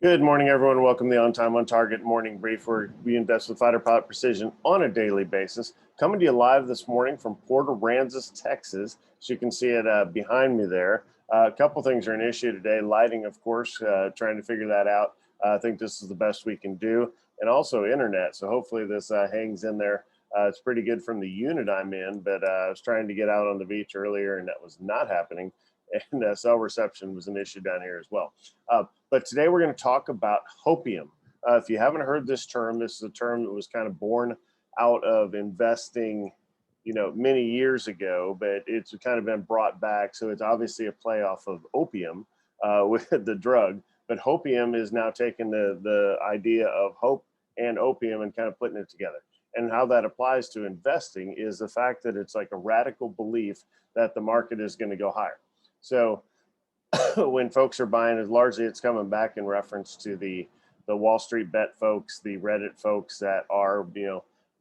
Good morning, everyone. Welcome to the On Time, On Target Morning Brief, where we invest with fighter pilot precision on a daily basis. Coming to you live this morning from Port Aransas, Texas. As you can see it behind me there. A couple things are an issue today. Lighting, of course, trying to figure that out. I think this is the best we can do. And also internet. So hopefully this hangs in there. It's pretty good from the unit I'm in, but I was trying to get out on the beach earlier and that was not happening. And cell reception was an issue down here as well. But today we're going to talk about hopium. If you haven't heard this term, this is a term that was kind of born out of investing, many years ago, but it's kind of been brought back. So it's obviously a play off of opium with the drug. But hopium is now taking the idea of hope and opium and kind of putting it together. And how that applies to investing is the fact that it's like a radical belief that the market is going to go higher. So when folks are buying, largely it's coming back in reference to the Wall Street bet folks, the Reddit folks that are,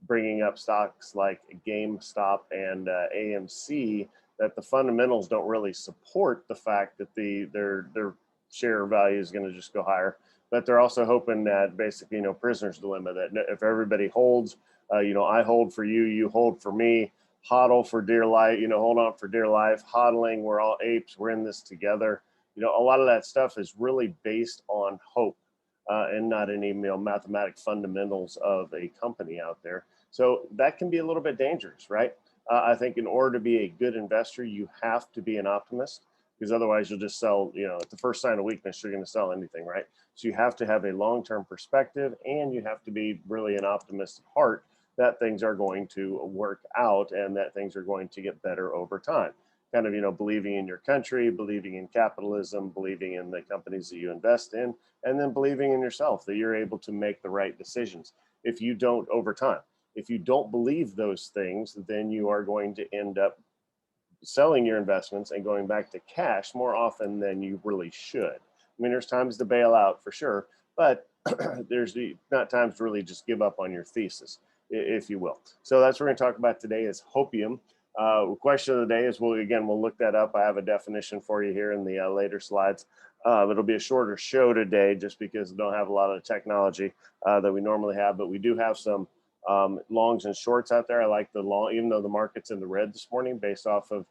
bringing up stocks like GameStop and AMC, that the fundamentals don't really support the fact that their share value is going to just go higher. But they're also hoping that basically, prisoner's dilemma, that if everybody holds, I hold for you, you hold for me. Hodl for dear life, hold on for dear life, hodling, we're all apes, we're in this together. A lot of that stuff is really based on hope and not any mathematic fundamentals of a company out there. So that can be a little bit dangerous, right? I think in order to be a good investor, you have to be an optimist, because otherwise you'll just sell, at the first sign of weakness, you're going to sell anything, right? So you have to have a long-term perspective, and you have to be really an optimist at heart that things are going to work out and that things are going to get better over time. Kind of, believing in your country, believing in capitalism, believing in the companies that you invest in, and then believing in yourself that you're able to make the right decisions. If you don't over time, if you don't believe those things, then you are going to end up selling your investments and going back to cash more often than you really should. I mean, there's times to bail out for sure, but there's not times to really just give up on your thesis, if you will. So that's what we're going to talk about today is hopium. Question of the day is, we'll look that up. I have a definition for you here in the later slides. It'll be a shorter show today just because we don't have a lot of the technology that we normally have, but we do have some longs and shorts out there. I like the long, even though the market's in the red this morning based off of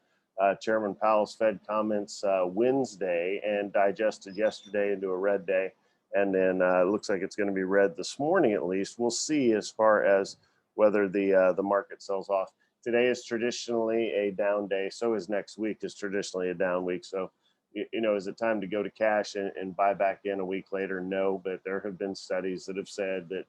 Chairman Powell's Fed comments Wednesday and digested yesterday into a red day. And then it looks like it's going to be red this morning at least. We'll see as far as whether the market sells off. Today is traditionally a down day. So is next week is traditionally a down week. So, is it time to go to cash and buy back in a week later? No, but there have been studies that have said that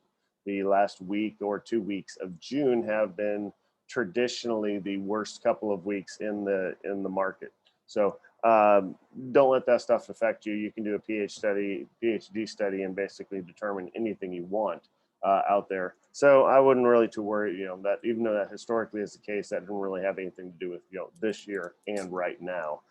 the last week or 2 weeks of June have been traditionally the worst couple of weeks in the market. So don't let that stuff affect you. You can do a PhD study and basically determine anything you want out there. So I wouldn't really to worry, that even though that historically is the case, that didn't really have anything to do with, this year and right now.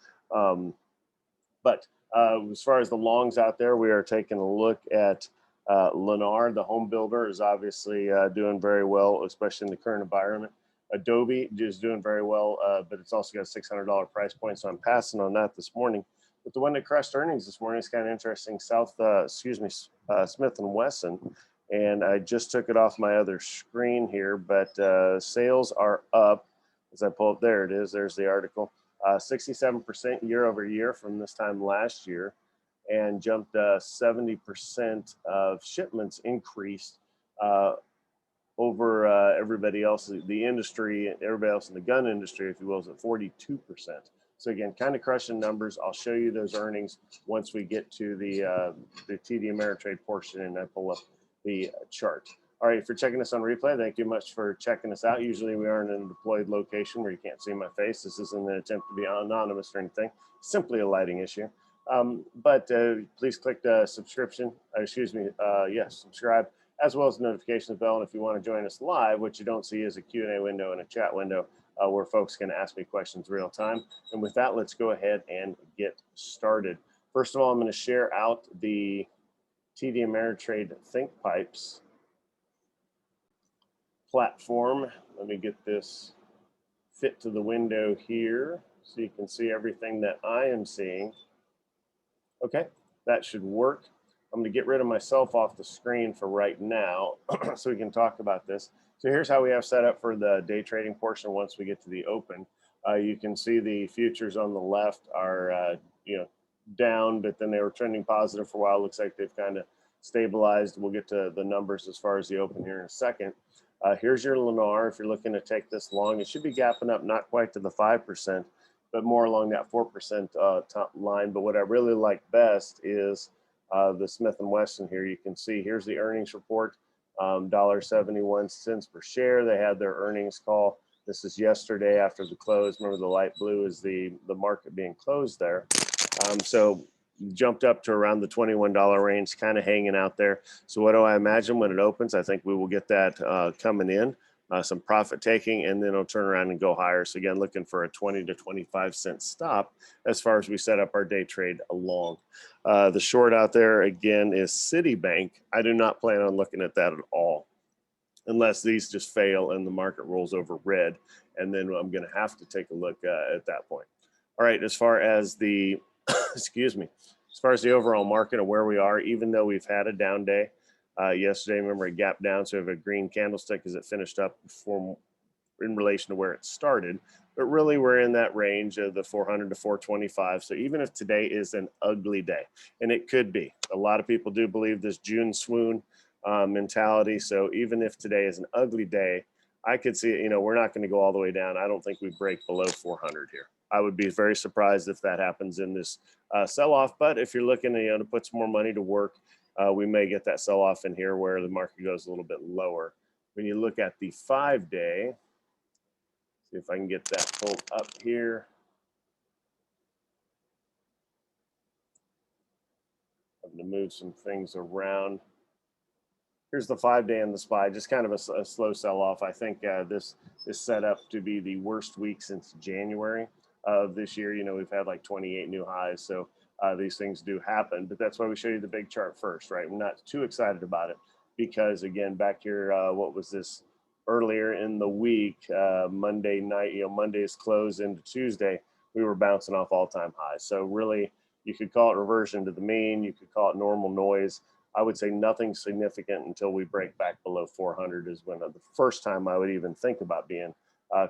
But as far as the longs out there, we are taking a look at Lennar, the home builder, is obviously doing very well, especially in the current environment. Adobe is doing very well, but it's also got a $600 price point, so I'm passing on that this morning. But the one that crushed earnings this morning is kind of interesting. Smith & Wesson, and I just took it off my other screen here, but sales are up. As I pull up, there it is. There's the article. 67% year over year from this time last year, and jumped 70% of shipments increased over everybody else, the industry, everybody else in the gun industry, if you will, is at 42%. So again, kind of crushing numbers. I'll show you those earnings once we get to the TD Ameritrade portion and I pull up the chart. All right, if you're checking us on replay, thank you much for checking us out. Usually we aren't in a deployed location where you can't see my face. This isn't an attempt to be anonymous or anything, simply a lighting issue. But please click the subscribe, as well as the notifications bell. And if you want to join us live, what you don't see is a Q&A window and a chat window where folks can ask me questions real time. And with that, let's go ahead and get started. First of all, I'm going to share out the TD Ameritrade Think Pipes platform. Let me get this fit to the window here so you can see everything that I am seeing. Okay, that should work. I'm going to get rid of myself off the screen for right now so we can talk about this. So here's how we have set up for the day trading portion once we get to the open. You can see the futures on the left are, down, but then they were trending positive for a while. Looks like they've kind of stabilized. We'll get to the numbers as far as the open here in a second. Here's your Lennar. If you're looking to take this long, it should be gapping up not quite to the 5%, but more along that 4% top line. But what I really like best is the Smith & Wesson here. You can see here's the earnings report, $1.71 per share. They had their earnings call. This is yesterday after the close. Remember, the light blue is the market being closed there. So jumped up to around the $21 range, kind of hanging out there. So what do I imagine when it opens? I think we will get that coming in, some profit taking, and then it'll turn around and go higher. So again, looking for a 20 to 25 cent stop as far as we set up our day trade along. The short out there again is Citibank. I do not plan on looking at that at all, unless these just fail and the market rolls over red, and then I'm going to have to take a look at that point. All right, as far as the excuse me, as far as the overall market and where we are, even though we've had a down day yesterday, remember it gapped down, so we have a green candlestick as it finished up before in relation to where it started, but really we're in that range of the 400 to 425. So even if today is an ugly day, and it could be, a lot of people do believe this June swoon mentality. So even if today is an ugly day, I could see, we're not going to go all the way down. I don't think we break below 400 here. I would be very surprised if that happens in this sell-off. But if you're looking to put some more money to work, we may get that sell-off in here where the market goes a little bit lower. When you look at the 5-day, see if I can get that pulled up here. I'm going to move some things around. Here's the 5-day and the SPY, just kind of a slow sell-off. I think this is set up to be the worst week since January of this year. We've had like 28 new highs, so these things do happen. But that's why we show you the big chart first, right? We're not too excited about it because, again, back here, what was this? Earlier in the week, Monday night, Monday's close into Tuesday, we were bouncing off all-time highs. So really, you could call it reversion to the mean. You could call it normal noise. I would say nothing significant until we break back below 400 is when the first time I would even think about being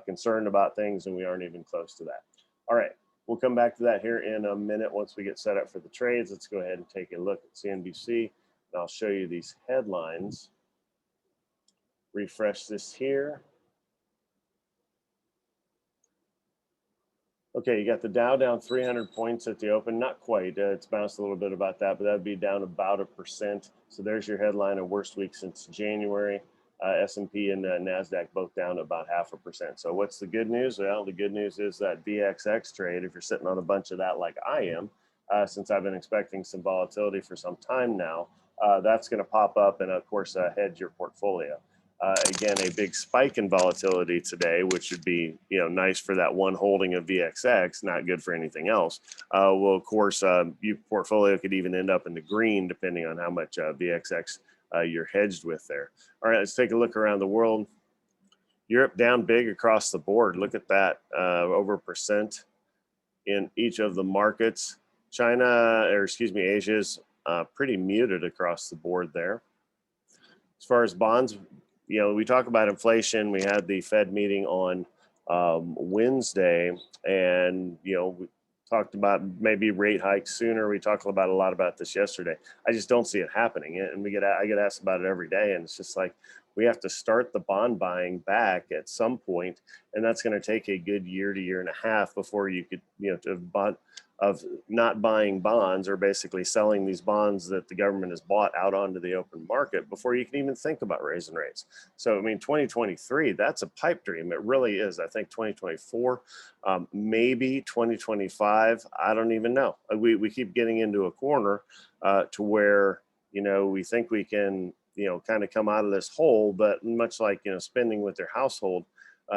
concerned about things, and we aren't even close to that. All right, we'll come back to that here in a minute once we get set up for the trades. Let's go ahead and take a look at CNBC, and I'll show you these headlines. Refresh this here. Okay, you got the Dow down 300 points at the open. Not quite. It's bounced a little bit about that, but that would be down about 1%. So there's your headline of worst week since January. S&P and NASDAQ both down about 0.5%. So what's the good news? Well, the good news is that VXX trade, if you're sitting on a bunch of that like I am, since I've been expecting some volatility for some time now, that's going to pop up and, of course, hedge your portfolio. Again, a big spike in volatility today, which would be nice for that one holding of VXX, not good for anything else. Well, of course, your portfolio could even end up in the green depending on how much VXX you're hedged with there. All right, let's take a look around the world. Europe down big across the board. Look at that, over 1% in each of the markets. Asia's pretty muted across the board there. As far as bonds, we talk about inflation. We had the Fed meeting on Wednesday, and we talked about maybe rate hikes sooner. We talked a lot about this yesterday. I just don't see it happening, and I get asked about it every day, and it's just like we have to start the bond buying back at some point, and that's going to take a good year to year and a half before you could to have bought of not buying bonds or basically selling these bonds that the government has bought out onto the open market before you can even think about raising rates. So, 2023, that's a pipe dream. It really is. I think 2024, maybe 2025, I don't even know. We keep getting into a corner to where, we think we can, kind of come out of this hole, but much like, spending with their household,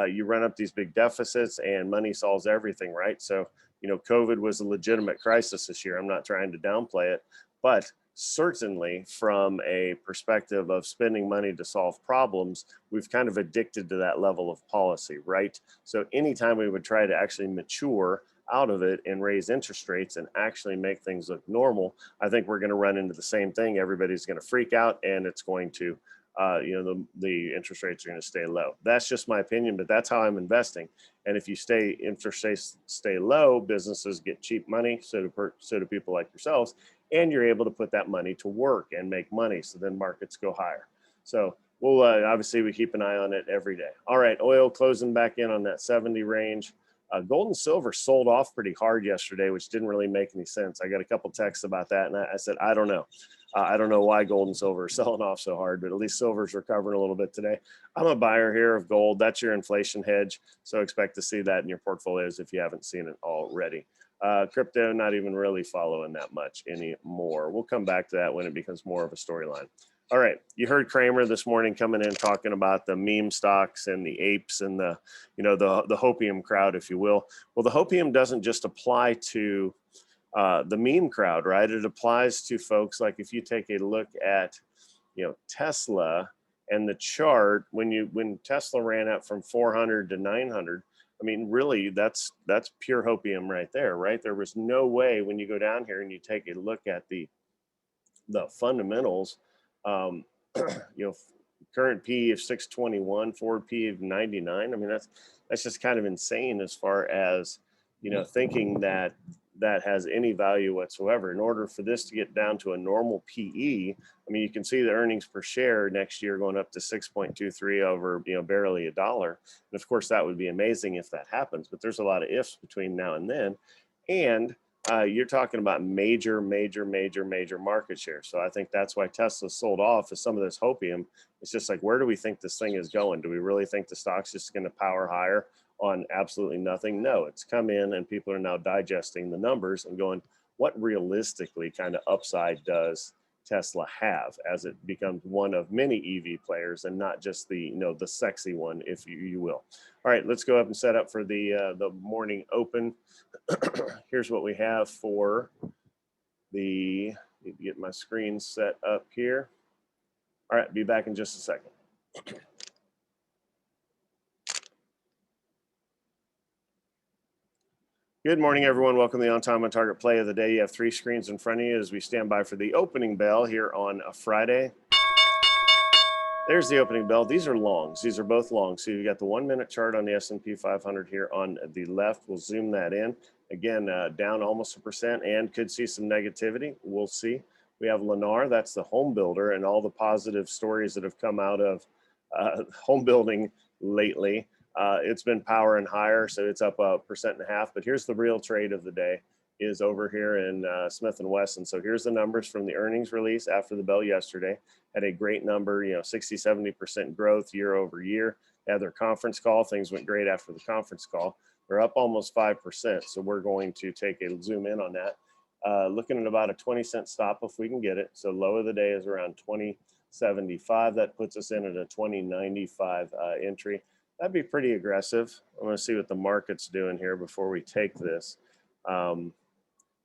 you run up these big deficits and money solves everything, right? So, COVID was a legitimate crisis this year. I'm not trying to downplay it, but certainly from a perspective of spending money to solve problems, we've kind of addicted to that level of policy, right? So anytime we would try to actually mature out of it and raise interest rates and actually make things look normal, I think we're going to run into the same thing. Everybody's going to freak out, and it's going to, the interest rates are going to stay low. That's just my opinion, but that's how I'm investing. And if you interest rates stay low, businesses get cheap money. So do people like yourselves, and you're able to put that money to work and make money. So then markets go higher. So we'll obviously we keep an eye on it every day. All right, oil closing back in on that 70 range. Gold and silver sold off pretty hard yesterday, which didn't really make any sense. I got a couple texts about that, and I said, I don't know. I don't know why gold and silver are selling off so hard, but at least silver's recovering a little bit today. I'm a buyer here of gold. That's your inflation hedge, so expect to see that in your portfolios if you haven't seen it already. Crypto, not even really following that much anymore. We'll come back to that when it becomes more of a storyline. All right, you heard Kramer this morning coming in talking about the meme stocks and the apes and the Hopium crowd, if you will. Well, the Hopium doesn't just apply to the meme crowd, right? It applies to folks like if you take a look at, Tesla and the chart when Tesla ran up from 400 to 900. I mean, really, that's pure Hopium right there, right? There was no way when you go down here and you take a look at the fundamentals. Current P of 621, forward P of 99. I mean, that's just kind of insane as far as, thinking that has any value whatsoever. In order for this to get down to a normal PE, I mean, you can see the earnings per share next year going up to 6.23 over, barely $1. And of course, that would be amazing if that happens, but there's a lot of ifs between now and then. And you're talking about major market share. So I think that's why Tesla sold off is some of this Hopium. It's just like, where do we think this thing is going? Do we really think the stock's just going to power higher on absolutely nothing? No, it's come in and people are now digesting the numbers and going, what realistically kind of upside does Tesla have as it becomes one of many EV players and not just the sexy one, if you will. All right, let's go up and set up for the morning open. Here's what we have for need to get my screen set up here. All right, be back in just a second. Good morning, everyone. Welcome to the On Time On Target play of the day. You have 3 screens in front of you as we stand by for the opening bell here on a Friday. There's the opening bell. These are longs. These are both long. So you've got the 1-minute chart on the S&P 500 here on the left. We'll zoom that in. Again, down almost 1% and could see some negativity. We'll see. We have Lennar. That's the home builder and all the positive stories that have come out of home building lately. It's been powering higher, so it's up 1.5%. But here's the real trade of the day is over here in Smith & Wesson. So here's the numbers from the earnings release after the bell yesterday. Had a great number, 60-70% growth year over year. They had their conference call. Things went great after the conference call. They're up almost 5%. So we're going to take a zoom in on that. Looking at about a 20-cent stop if we can get it. So low of the day is around 20.75. That puts us in at a 20.95 entry. That'd be pretty aggressive. I want to see what the market's doing here before we take this.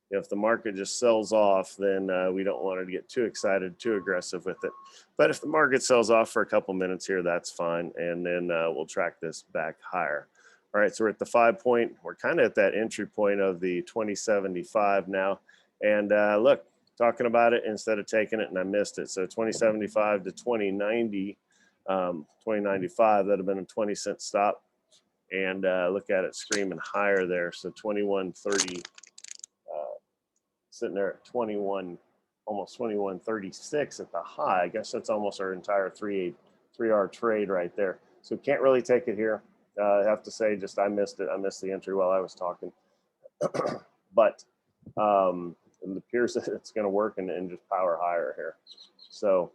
If the market just sells off, then we don't want to get too excited, too aggressive with it. But if the market sells off for a couple minutes here, that's fine. And then we'll track this back higher. All right, so we're at the 5-point. We're kind of at that entry point of the 2075 now. And look, talking about it instead of taking it, and I missed it. So 2075 to 2090, 2095, that'd have been a 20-cent stop. And look at it screaming higher there. So 2130. Sitting there at 21, almost 21.36 at the high. I guess that's almost our entire 3-hour trade right there. So can't really take it here. I have to say, just I missed it. I missed the entry while I was talking. But it appears that it's going to work and just power higher here. So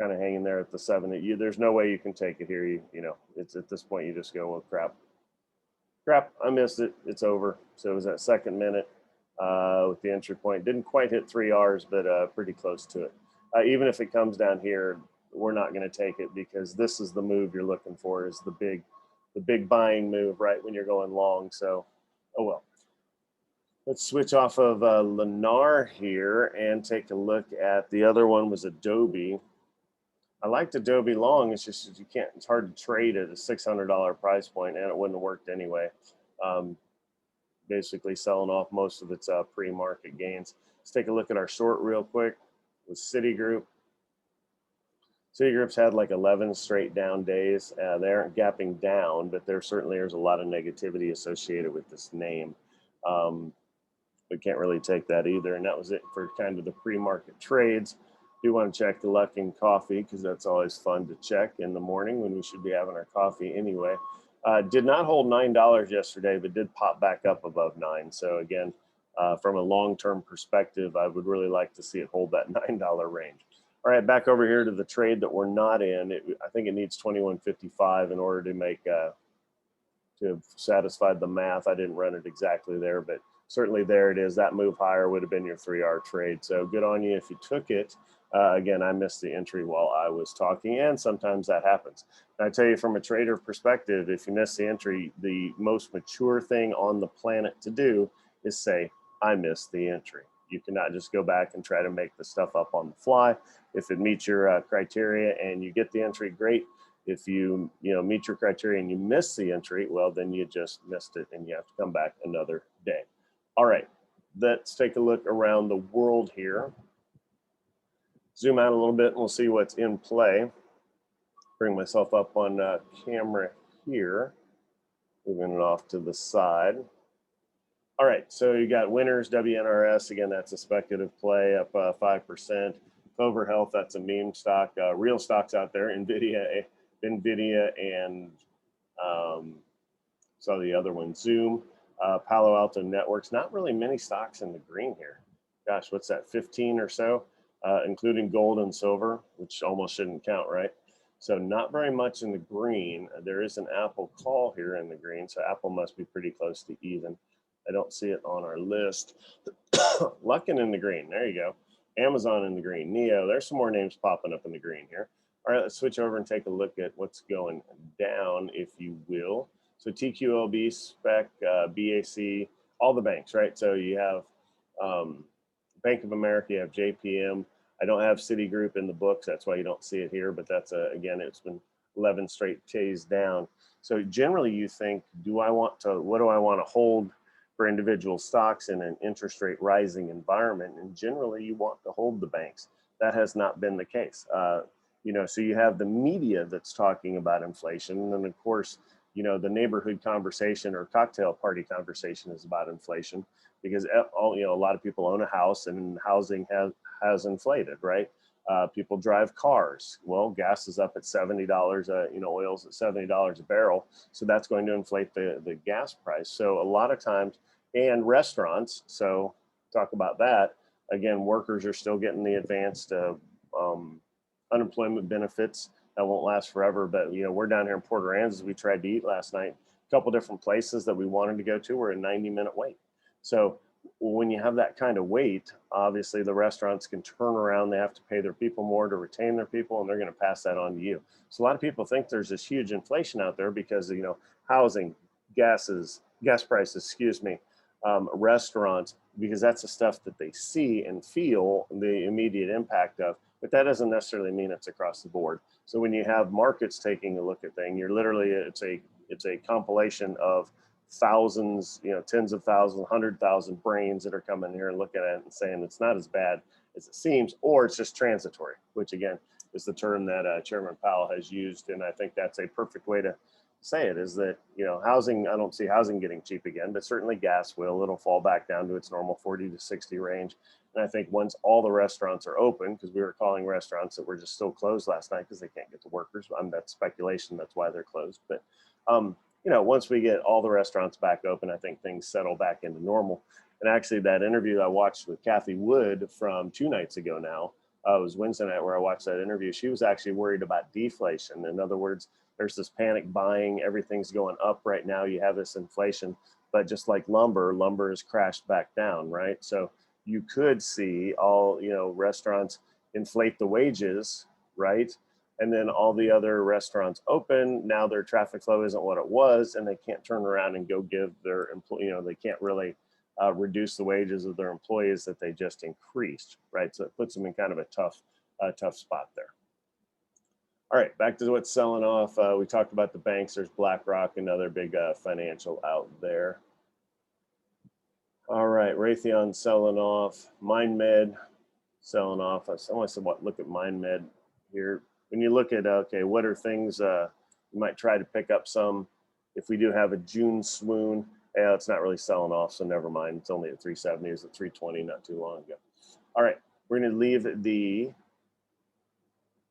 kind of hanging there at the 7. There's no way you can take it here. It's at this point you just go, well, crap, I missed it. It's over. So it was that 2nd minute with the entry point. Didn't quite hit 3 Rs, but pretty close to it. Even if it comes down here, we're not going to take it because this is the move you're looking for, is the big buying move right when you're going long. So, oh well. Let's switch off of Lennar here and take a look at the other one was Adobe. I liked Adobe long. It's just you can't. It's hard to trade at a $600 price point, and it wouldn't have worked anyway. Um, Basically selling off most of its pre-market gains. Let's take a look at our short real quick with Citigroup. Citigroup's had like 11 straight down days. They aren't gapping down, but there's a lot of negativity associated with this name. We can't really take that either. And that was it for kind of the pre-market trades. Do want to check the Luckin Coffee because that's always fun to check in the morning when we should be having our coffee anyway. Did not hold $9 yesterday, but did pop back up above 9. So again, from a long-term perspective, I would really like to see it hold that $9 range. All right, back over here to the trade that we're not in. I think it needs 21.55 in order to make to have satisfied the math. I didn't run it exactly there, but certainly there it is. That move higher would have been your 3-hour trade. So good on you if you took it. Again, I missed the entry while I was talking, and sometimes that happens. And I tell you, from a trader perspective, if you miss the entry, the most mature thing on the planet to do is say, I missed the entry. You cannot just go back and try to make the stuff up on the fly. If it meets your criteria and you get the entry, great. If you meet your criteria and you miss the entry, well, then you just missed it and you have to come back another day. All right, let's take a look around the world here. Zoom out a little bit and we'll see what's in play. Bring myself up on camera here. Moving it off to the side. All right, so you got winners, WNRS. Again, that's a speculative play, up 5%. Clover Health, that's a meme stock. Real stocks out there, NVIDIA and saw the other one, Zoom. Palo Alto Networks. Not really many stocks in the green here. Gosh, what's that, 15 or so, including gold and silver, which almost shouldn't count, right? So not very much in the green. There is an Apple call here in the green, so Apple must be pretty close to even. I don't see it on our list. Luckin in the green. There you go. Amazon in the green. NEO. There's some more names popping up in the green here. All right, let's switch over and take a look at what's going down, if you will. So TQLB, SPEC, BAC, all the banks, right? So you have Bank of America, you have JPM. I don't have Citigroup in the books. That's why you don't see it here. But that's, again, it's been 11 straight days down. So generally you think, what do I want to hold for individual stocks in an interest rate rising environment? And generally you want to hold the banks. That has not been the case. So you have the media that's talking about inflation. And then of course, the neighborhood conversation or cocktail party conversation is about inflation, because a lot of people own a house and housing has inflated, right? People drive cars. Well, gas is up at $70, oil's at $70 a barrel. So that's going to inflate the gas price. So a lot of times, and restaurants, so talk about that. Again, workers are still getting the advanced unemployment benefits. That won't last forever, but we're down here in Port Aransas. We tried to eat last night. A couple different places that we wanted to go to were a 90-minute wait. So when you have that kind of wait, obviously the restaurants can turn around. They have to pay their people more to retain their people, and they're going to pass that on to you. So a lot of people think there's this huge inflation out there because housing, gas prices, restaurants, because that's the stuff that they see and feel the immediate impact of. But that doesn't necessarily mean it's across the board. So when you have markets taking a look at things, it's a compilation of thousands, tens of thousands, 100,000 brains that are coming here and looking at it and saying it's not as bad as it seems, or it's just transitory, which again is the term that Chairman Powell has used. And I think that's a perfect way to say it, is that, housing, I don't see housing getting cheap again, but certainly gas will. It'll fall back down to its normal 40 to 60 range. And I think once all the restaurants are open, because we were calling restaurants that were just still closed last night because they can't get the workers. That's speculation. That's why they're closed. But, once we get all the restaurants back open, I think things settle back into normal. And actually that interview I watched with Kathy Wood from 2 nights ago now, it was Wednesday night where I watched that interview. She was actually worried about deflation. In other words, there's this panic buying. Everything's going up right now. You have this inflation, but just like lumber has crashed back down, right? So you could see all, restaurants inflate the wages, right? And then all the other restaurants open. Now their traffic flow isn't what it was, and they can't turn around and go give their they can't really reduce the wages of their employees that they just increased, right? So it puts them in kind of a tough spot there. All right, back to what's selling off. We talked about the banks. There's BlackRock, another big financial out there. All right, Raytheon selling off. MindMed selling off. I want to look at MindMed here. When you look at, okay, what are things you might try to pick up some. If we do have a June swoon, it's not really selling off, so never mind. It's only at 370. It was at 320 not too long ago. All right, we're going to leave the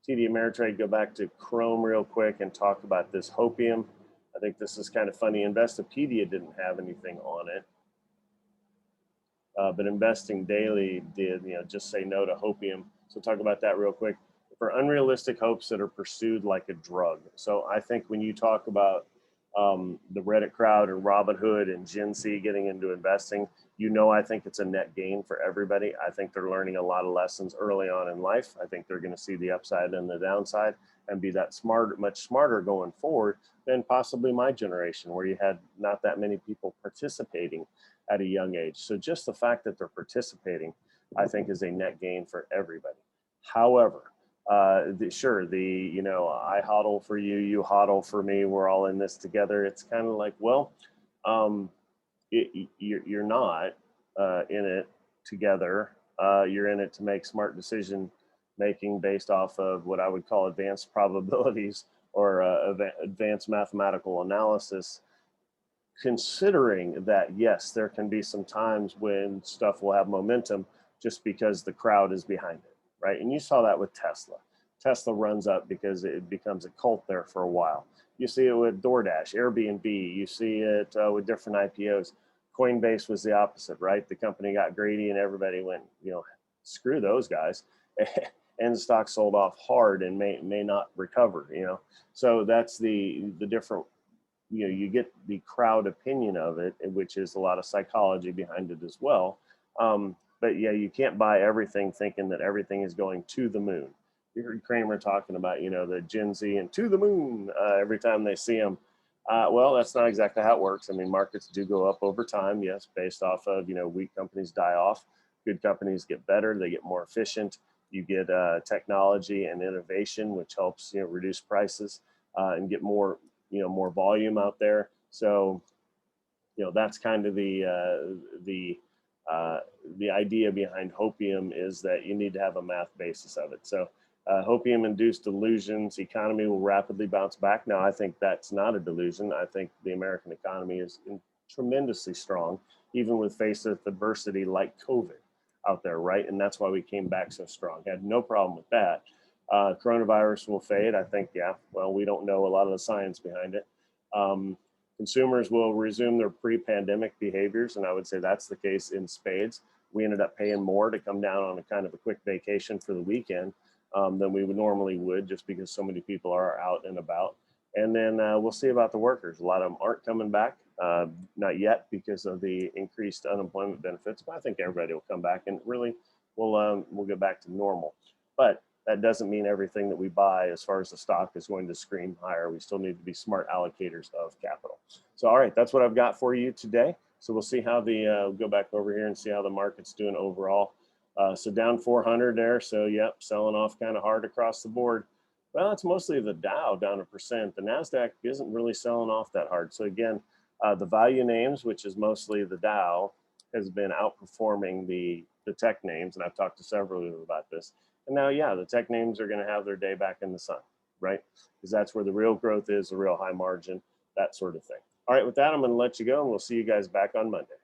TD Ameritrade, go back to Chrome real quick and talk about this Hopium. I think this is kind of funny. Investopedia didn't have anything on it. But Investing Daily did, just say no to Hopium. So talk about that real quick. For unrealistic hopes that are pursued like a drug. So I think when you talk about the Reddit crowd and Robinhood and Gen Z getting into investing, I think it's a net gain for everybody. I think they're learning a lot of lessons early on in life. I think they're going to see the upside and the downside and be that much smarter going forward than possibly my generation, where you had not that many people participating at a young age. So just the fact that they're participating, I think, is a net gain for everybody. However, I hodl for you, you hodl for me, we're all in this together. It's kind of like, well, you're not in it together. You're in it to make smart decision making based off of what I would call advanced probabilities or advanced mathematical analysis, considering that, yes, there can be some times when stuff will have momentum just because the crowd is behind it, right? And you saw that with Tesla. Tesla runs up because it becomes a cult there for a while. You see it with DoorDash, Airbnb, you see it with different IPOs. Coinbase was the opposite, right? The company got greedy and everybody went, screw those guys. And the stock sold off hard and may not recover, So that's the different, you get the crowd opinion of it, which is a lot of psychology behind it as well. But yeah, you can't buy everything thinking that everything is going to the moon. You heard Kramer talking about, the Gen Z and to the moon every time they see them. Well, that's not exactly how it works. I mean, markets do go up over time, yes, based off of, weak companies die off, good companies get better, they get more efficient. You get technology and innovation, which helps, reduce prices and get more, more volume out there. So, that's kind of the idea behind Hopium, is that you need to have a math basis of it. So Hopium-induced delusions, economy will rapidly bounce back. Now, I think that's not a delusion. I think the American economy is tremendously strong, even with faced with adversity like COVID out there, right? And that's why we came back so strong. Had no problem with that. Coronavirus will fade. I think, yeah, well, we don't know a lot of the science behind it. Consumers will resume their pre-pandemic behaviors, and I would say that's the case in spades. We ended up paying more to come down on a kind of a quick vacation for the weekend than we would normally just because so many people are out and about. And then we'll see about the workers. A lot of them aren't coming back, not yet because of the increased unemployment benefits, but I think everybody will come back and really we'll get back to normal. But that doesn't mean everything that we buy as far as the stock is going to scream higher. We still need to be smart allocators of capital. So, all right, that's what I've got for you today. So we'll see how go back over here and see how the market's doing overall. So down 400 there. So, yep, selling off kind of hard across the board. Well, it's mostly the Dow down 1%. The NASDAQ isn't really selling off that hard. So again, the value names, which is mostly the Dow, has been outperforming the tech names. And I've talked to several of you about this. And now, yeah, the tech names are going to have their day back in the sun, right? Because that's where the real growth is, the real high margin, that sort of thing. All right, with that, I'm going to let you go, and we'll see you guys back on Monday.